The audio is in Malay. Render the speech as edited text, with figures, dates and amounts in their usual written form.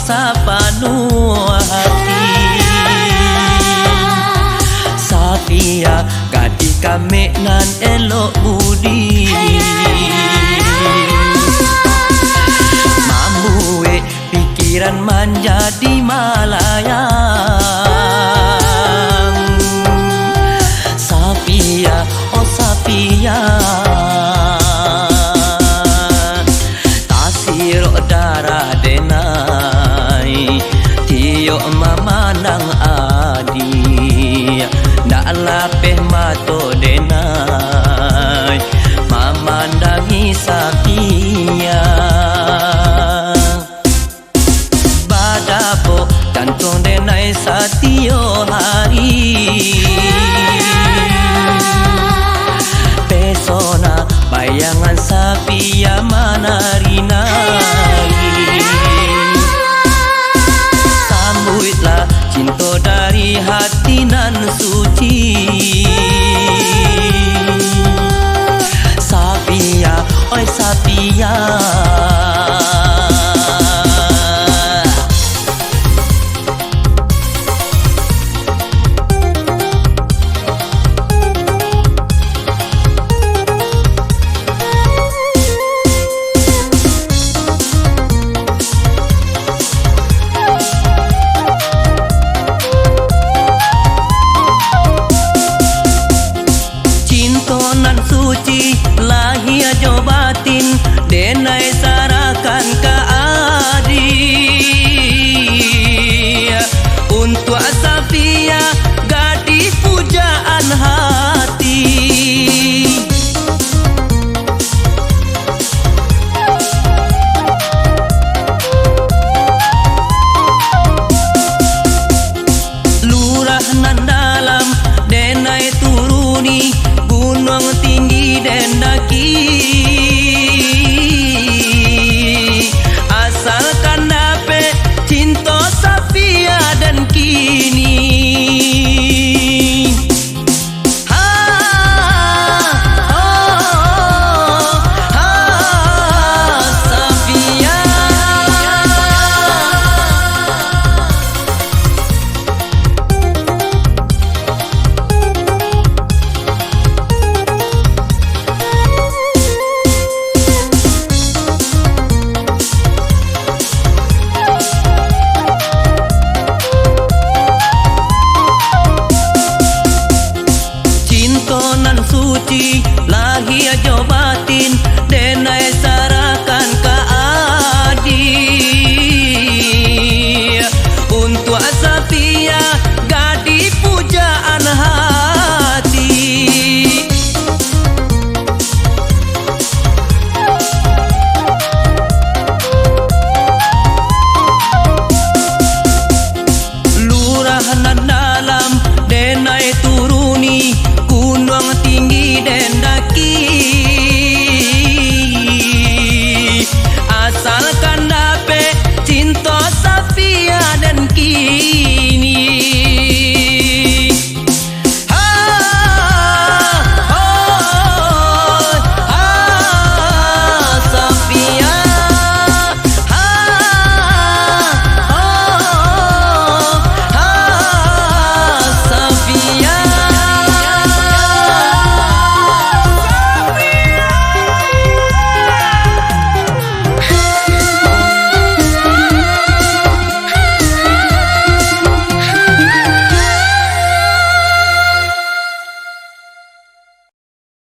sepenuh hati. Safia gadis kami nan elok budi, mamue pikiran manja di malayang. Safia, oh Safia, tasiro darah denai, tiyo mamandang adi, ndak lapeh mato denai, memandangi Safia. Badabo gantung denai satio hari, pesona bayangan Safia menari-nari. Sambutlah cinta dari hati nan suci, Safia, oi Safia. Nan suci lahir jo batin denai sarakan